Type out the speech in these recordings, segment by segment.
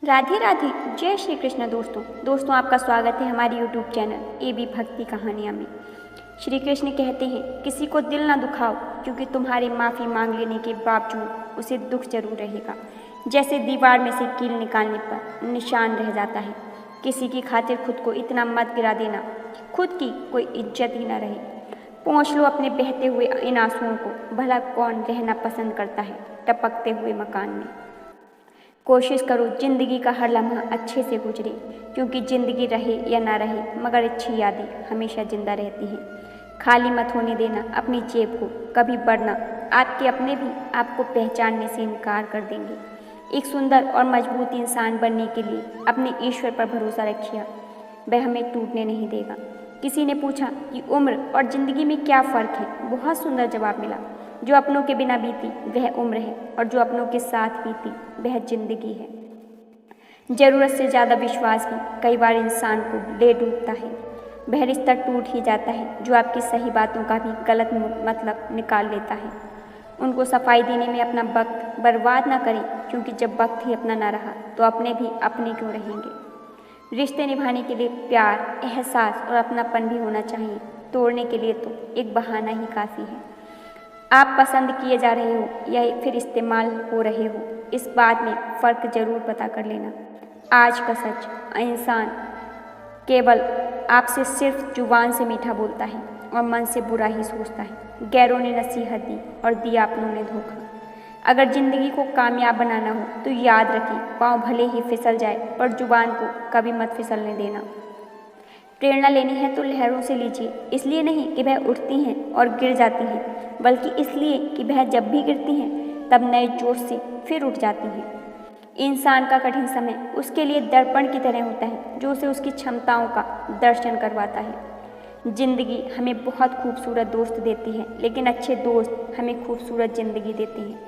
राधे राधे। जय श्री कृष्ण। दोस्तों आपका स्वागत है हमारी यूट्यूब चैनल एबी भक्ति कहानियाँ में। श्री कृष्ण कहते हैं किसी को दिल ना दुखाओ, क्योंकि तुम्हारे माफ़ी मांग लेने के बावजूद उसे दुख जरूर रहेगा। जैसे दीवार में से कील निकालने पर निशान रह जाता है। किसी की खातिर खुद को इतना मत गिरा देना कि खुद की कोई इज्जत ही ना रहे। पोंछ लो अपने बहते हुए इन आंसुओं को। भला कौन रहना पसंद करता है टपकते हुए मकान में। कोशिश करो जिंदगी का हर लम्हा अच्छे से गुजरे, क्योंकि जिंदगी रहे या ना रहे मगर अच्छी यादें हमेशा जिंदा रहती हैं। खाली मत होने देना अपनी जेब को कभी, वरना आपके अपने भी आपको पहचानने से इनकार कर देंगे। एक सुंदर और मजबूत इंसान बनने के लिए अपने ईश्वर पर भरोसा रखिए, वह हमें टूटने नहीं देगा। किसी ने पूछा कि उम्र और ज़िंदगी में क्या फ़र्क है। बहुत सुंदर जवाब मिला। जो अपनों के बिना बीती वह उम्र है, और जो अपनों के साथ बीती वह जिंदगी है। ज़रूरत से ज़्यादा विश्वास भी कई बार इंसान को ले डूबता है। वह रिश्ता टूट ही जाता है जो आपकी सही बातों का भी गलत मतलब निकाल लेता है। उनको सफाई देने में अपना वक्त बर्बाद ना करें, क्योंकि जब वक्त ही अपना ना रहा तो अपने भी अपने क्यों रहेंगे। रिश्ते निभाने के लिए प्यार, एहसास और अपनापन भी होना चाहिए। तोड़ने के लिए तो एक बहाना ही काफ़ी है। आप पसंद किए जा रहे हो या फिर इस्तेमाल हो रहे हो, इस बात में फ़र्क ज़रूर पता कर लेना। आज का सच, इंसान केवल आपसे सिर्फ जुबान से मीठा बोलता है और मन से बुरा ही सोचता है। गैरों ने नसीहत दी और दिया अपनों ने धोखा। अगर ज़िंदगी को कामयाब बनाना हो तो याद रखें, पाँव भले ही फिसल जाए पर जुबान को कभी मत फिसलने देना। प्रेरणा लेनी है तो लहरों से लीजिए, इसलिए नहीं कि वह उठती हैं और गिर जाती हैं, बल्कि इसलिए कि वह जब भी गिरती हैं तब नए जोश से फिर उठ जाती हैं। इंसान का कठिन समय उसके लिए दर्पण की तरह होता है, जो उसे उसकी क्षमताओं का दर्शन करवाता है। जिंदगी हमें बहुत खूबसूरत दोस्त देती है, लेकिन अच्छे दोस्त हमें खूबसूरत जिंदगी देती हैं।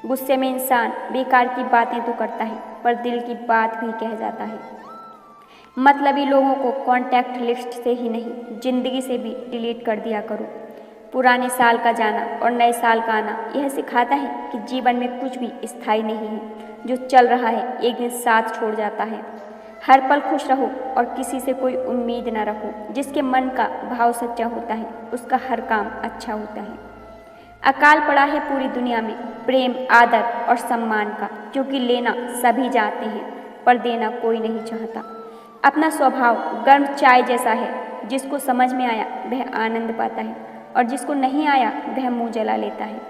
गुस्से में इंसान बेकार की बातें तो करता है, पर दिल की बात भी कह जाता है। मतलबी लोगों को कॉन्टैक्ट लिस्ट से ही नहीं, जिंदगी से भी डिलीट कर दिया करो। पुराने साल का जाना और नए साल का आना यह सिखाता है कि जीवन में कुछ भी स्थायी नहीं है। जो चल रहा है एक दिन साथ छोड़ जाता है। हर पल खुश रहो और किसी से कोई उम्मीद न रखो। जिसके मन का भाव सच्चा होता है उसका हर काम अच्छा होता है। अकाल पड़ा है पूरी दुनिया में प्रेम, आदर और सम्मान का, क्योंकि लेना सभी चाहते हैं पर देना कोई नहीं चाहता। अपना स्वभाव गर्म चाय जैसा है, जिसको समझ में आया वह आनंद पाता है और जिसको नहीं आया वह मुंह जला लेता है।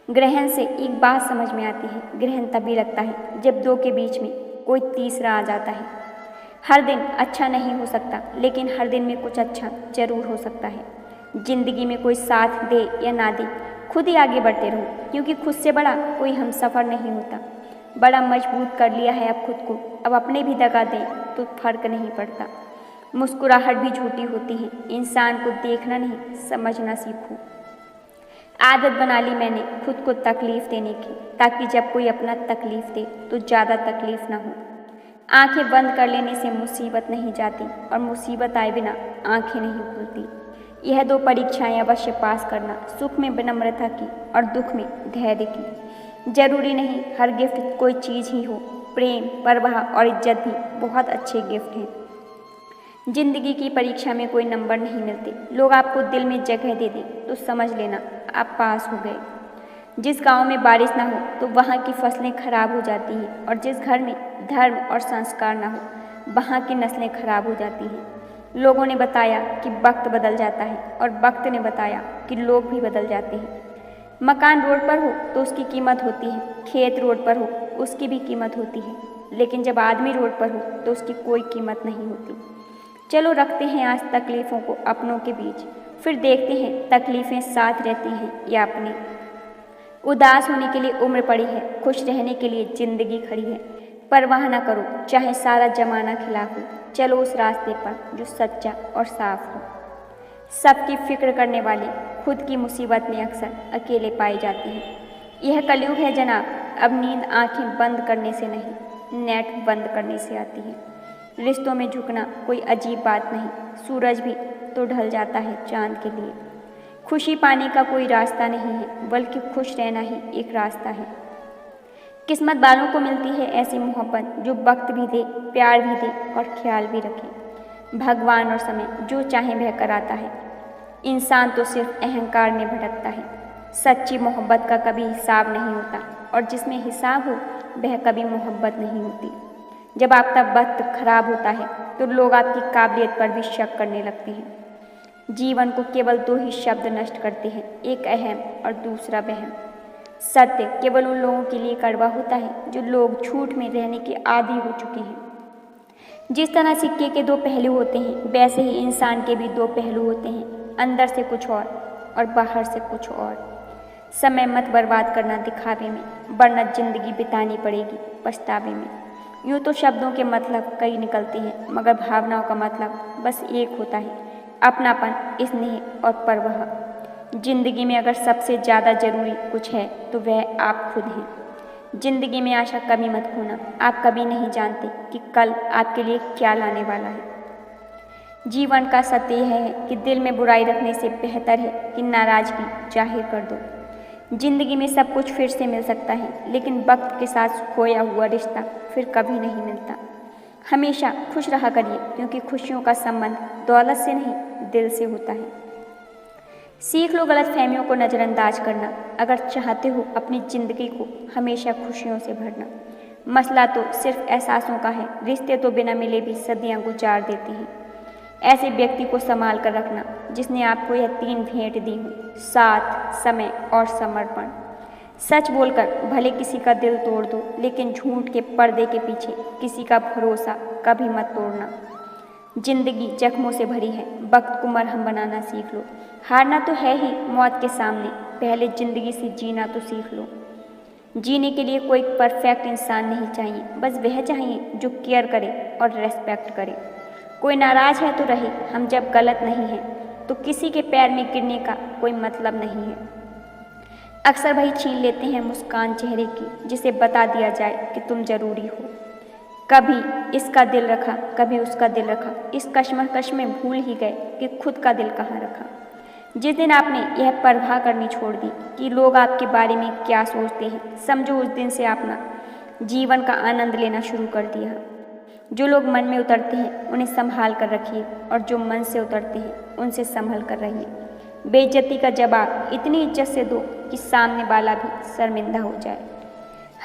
ग्रहण से एक बात समझ में आती है, ग्रहण तभी लगता है जब दो के बीच में कोई तीसरा आ जाता है। हर दिन अच्छा नहीं हो सकता, लेकिन हर दिन में कुछ अच्छा जरूर हो सकता है। जिंदगी में कोई साथ दे या ना दे, खुद ही आगे बढ़ते रहो, क्योंकि खुद से बड़ा कोई हमसफर नहीं होता। बड़ा मजबूत कर लिया है अब खुद को, अब अपने भी दगा दें तो फर्क नहीं पड़ता। मुस्कुराहट भी झूठी होती है। इंसान को देखना नहीं समझना सीखो। आदत बना ली मैंने खुद को तकलीफ देने की, ताकि जब कोई अपना तकलीफ दे तो ज़्यादा तकलीफ ना हो। आंखें बंद कर लेने से मुसीबत नहीं जाती, और मुसीबत आए बिना आंखें नहीं खुलती। यह दो परीक्षाएं अवश्य पास करना, सुख में विनम्रता की और दुख में धैर्य की। जरूरी नहीं हर गिफ्ट कोई चीज़ ही हो। प्रेम, परवाह और इज्जत भी बहुत अच्छे गिफ्ट हैं। जिंदगी की परीक्षा में कोई नंबर नहीं मिलते। लोग आपको दिल में जगह दे दें तो समझ लेना आप पास हो गए। जिस गांव में बारिश ना हो तो वहाँ की फसलें खराब हो जाती हैं, और जिस घर में धर्म और संस्कार ना हो वहाँ की नस्लें खराब हो जाती हैं। लोगों ने बताया कि वक्त बदल जाता है, और वक्त ने बताया कि लोग भी बदल जाते हैं। मकान रोड पर हो तो उसकी कीमत होती है, खेत रोड पर हो उसकी भी कीमत होती है, लेकिन जब आदमी रोड पर हो तो उसकी कोई कीमत नहीं होती। चलो रखते हैं आज तकलीफ़ों को अपनों के बीच, फिर देखते हैं तकलीफ़ें साथ रहती हैं या अपनी। उदास होने के लिए उम्र पड़ी है, खुश रहने के लिए ज़िंदगी खड़ी है। परवाह ना करो चाहे सारा जमाना खिलाफ हो, चलो उस रास्ते पर जो सच्चा और साफ हो। सबकी फिक्र करने वाले खुद की मुसीबत में अक्सर अकेले पाए जाते हैं। यह कलयुग है जनाब, अब नींद आंखें बंद करने से नहीं, नेट बंद करने से आती है। रिश्तों में झुकना कोई अजीब बात नहीं, सूरज भी तो ढल जाता है चांद के लिए। खुशी पाने का कोई रास्ता नहीं है, बल्कि खुश रहना ही एक रास्ता है। किस्मत वालों को मिलती है ऐसी मोहब्बत जो वक्त भी दे, प्यार भी दे और ख्याल भी रखे। भगवान और समय जो चाहे वह कराता है, इंसान तो सिर्फ अहंकार में भटकता है। सच्ची मोहब्बत का कभी हिसाब नहीं होता और जिसमें हिसाब हो वह कभी मोहब्बत नहीं होती। जब आपका वक्त खराब होता है तो लोग आपकी काबिलियत पर भी शक करने लगते हैं। जीवन को केवल दो ही शब्द नष्ट करते हैं, एक अहम और दूसरा वहम। सत्य केवल उन लोगों के लिए कड़वा होता है जो लोग झूठ में रहने के आदी हो चुके हैं। जिस तरह सिक्के के दो पहलू होते हैं वैसे ही इंसान के भी दो पहलू होते हैं, अंदर से कुछ और बाहर से कुछ और। समय मत बर्बाद करना दिखावे में, वरना जिंदगी बितानी पड़ेगी पछतावे में। यूँ तो शब्दों के मतलब कई निकलते हैं मगर भावनाओं का मतलब बस एक होता है, अपनापन, स्नेह और परवाह। जिंदगी में अगर सबसे ज़्यादा जरूरी कुछ है तो वह आप खुद हैं। जिंदगी में आशा कभी मत खोना, आप कभी नहीं जानते कि कल आपके लिए क्या लाने वाला है। जीवन का सत्य यह है कि दिल में बुराई रखने से बेहतर है कि नाराज़गी जाहिर कर दो। जिंदगी में सब कुछ फिर से मिल सकता है लेकिन वक्त के साथ खोया हुआ रिश्ता फिर कभी नहीं मिलता। हमेशा खुश रहा करिए क्योंकि खुशियों का संबंध दौलत से नहीं, दिल से होता है। सीख लो गलतफहमियों को नज़रअंदाज करना अगर चाहते हो अपनी ज़िंदगी को हमेशा खुशियों से भरना। मसला तो सिर्फ एहसासों का है, रिश्ते तो बिना मिले भी सदियां गुजार देते हैं। ऐसे व्यक्ति को संभाल कर रखना जिसने आपको यह तीन भेंट दी हो, साथ, समय और समर्पण। सच बोलकर भले किसी का दिल तोड़ दो लेकिन झूठ के पर्दे के पीछे किसी का भरोसा कभी मत तोड़ना। जिंदगी जख्मों से भरी है, वक्त को मरहम बनाना सीख लो। हारना तो है ही मौत के सामने, पहले जिंदगी से जीना तो सीख लो। जीने के लिए कोई परफेक्ट इंसान नहीं चाहिए, बस वह चाहिए जो केयर करे और रेस्पेक्ट करे। कोई नाराज है तो रहे, हम जब गलत नहीं हैं तो किसी के पैर में गिरने का कोई मतलब नहीं है। अक्सर वही छीन लेते हैं मुस्कान चेहरे की जिसे बता दिया जाए कि तुम जरूरी हो। कभी इसका दिल रखा, कभी उसका दिल रखा, इस कश्मकश में भूल ही गए कि खुद का दिल कहाँ रखा। जिस दिन आपने यह परवाह करनी छोड़ दी कि लोग आपके बारे में क्या सोचते हैं, समझो उस दिन से आपने जीवन का आनंद लेना शुरू कर दिया। जो लोग मन में उतरते हैं उन्हें संभाल कर रखिए और जो मन से उतरते हैं उनसे संभल कर रहिए। बेइज्जती का जवाब इतनी इज्जत से दो कि सामने वाला भी शर्मिंदा हो जाए।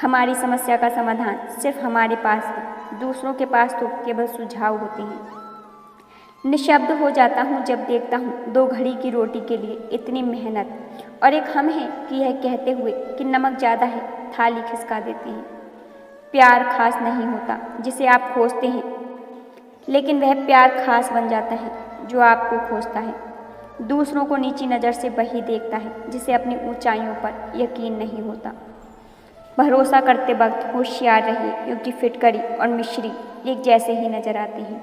हमारी समस्या का समाधान सिर्फ हमारे पास है, दूसरों के पास तो केवल सुझाव होते हैं। निशब्द हो जाता हूँ जब देखता हूँ दो घड़ी की रोटी के लिए इतनी मेहनत और एक हम हैं कि यह कहते हुए कि नमक ज़्यादा है थाली खिसका देते हैं। प्यार खास नहीं होता जिसे आप खोजते हैं, लेकिन वह प्यार खास बन जाता है जो आपको खोजता है। दूसरों को नीची नज़र से वही देखता है जिसे अपनी ऊंचाइयों पर यकीन नहीं होता। भरोसा करते वक्त होशियार रहिए क्योंकि फिटकरी और मिश्री एक जैसे ही नजर आते हैं।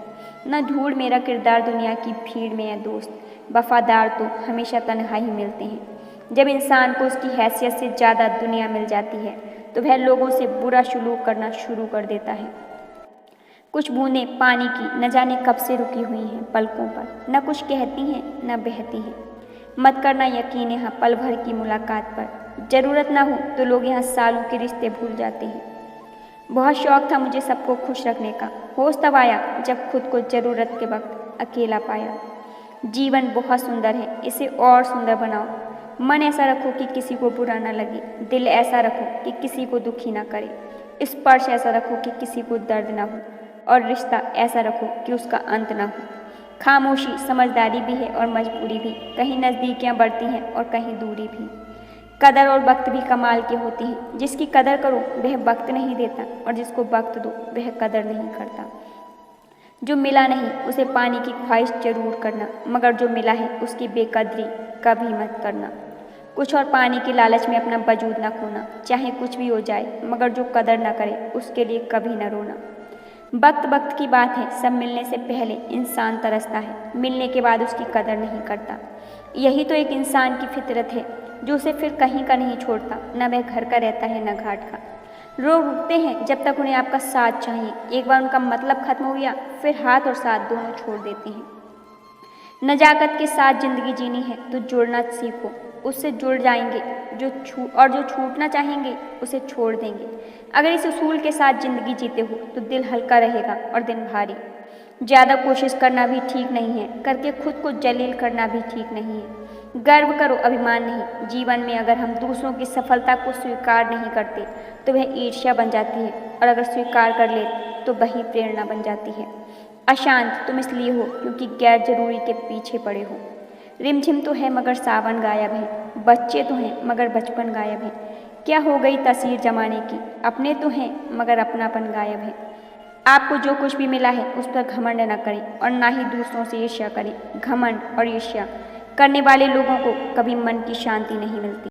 न ढूंढ मेरा किरदार दुनिया की भीड़ में है दोस्त, वफादार तो हमेशा तन्हा ही मिलते हैं। जब इंसान को उसकी हैसियत से ज़्यादा दुनिया मिल जाती है तो वह लोगों से बुरा सलूक करना शुरू कर देता है। कुछ बूंदें पानी की न जाने कब से रुकी हुई हैं पलकों पर, न कुछ कहती हैं न बहती हैं। मत करना यकीन यहाँ पल भर की मुलाकात पर, ज़रूरत ना हो तो लोग यहाँ सालों के रिश्ते भूल जाते हैं। बहुत शौक था मुझे सबको खुश रखने का, होश तब आया जब खुद को ज़रूरत के वक्त अकेला पाया। जीवन बहुत सुंदर है, इसे और सुंदर बनाओ। मन ऐसा रखो कि किसी को बुरा ना लगे, दिल ऐसा रखो कि किसी को दुखी ना करे, स्पर्श ऐसा रखो कि किसी को दर्द ना हो और रिश्ता ऐसा रखो कि उसका अंत ना हो। खामोशी समझदारी भी है और मजबूरी भी, कहीं नज़दीकियाँ बढ़ती हैं और कहीं दूरी भी। कदर और वक्त भी कमाल के होते हैं, जिसकी कदर करो वह वक्त नहीं देता और जिसको वक्त दो वह कदर नहीं करता। जो मिला नहीं उसे पाने की ख्वाहिश जरूर करना, मगर जो मिला है उसकी बेकदरी कभी मत करना। कुछ और पाने की लालच में अपना वजूद ना खोना, चाहे कुछ भी हो जाए, मगर जो कदर ना करे उसके लिए कभी न रोना। वक्त वक्त की बात है, सब मिलने से पहले इंसान तरसता है, मिलने के बाद उसकी कदर नहीं करता। यही तो एक इंसान की फितरत है जो उसे फिर कहीं का नहीं छोड़ता, न वह घर का रहता है न घाट का। लोग रुकते हैं जब तक उन्हें आपका साथ चाहिए, एक बार उनका मतलब खत्म हो गया फिर हाथ और साथ दोनों छोड़ देते हैं। नजाकत के साथ जिंदगी जीनी है तो जुड़ना सीखो, उससे जुड़ जाएंगे, जो छूटना चाहेंगे उसे छोड़ देंगे। अगर इस उसूल के साथ ज़िंदगी जीते हो तो दिल हल्का रहेगा और दिन भारी। ज़्यादा कोशिश करना भी ठीक नहीं है, करके खुद को जलील करना भी ठीक नहीं है। गर्व करो, अभिमान नहीं। जीवन में अगर हम दूसरों की सफलता को स्वीकार नहीं करते तो वह ईर्ष्या बन जाती है, और अगर स्वीकार कर ले तो वही प्रेरणा बन जाती है। अशांत तुम इसलिए हो क्योंकि गैर जरूरी के पीछे पड़े हो। रिमझिम तो है मगर सावन गायब है, बच्चे तो हैं मगर बचपन गायब है। क्या हो गई तासीर जमाने की, अपने तो हैं मगर अपनापन गायब है। आपको जो कुछ भी मिला है उस पर घमंड न करें और ना ही दूसरों से ईर्ष्या करें। घमंड और ईर्ष्या करने वाले लोगों को कभी मन की शांति नहीं मिलती।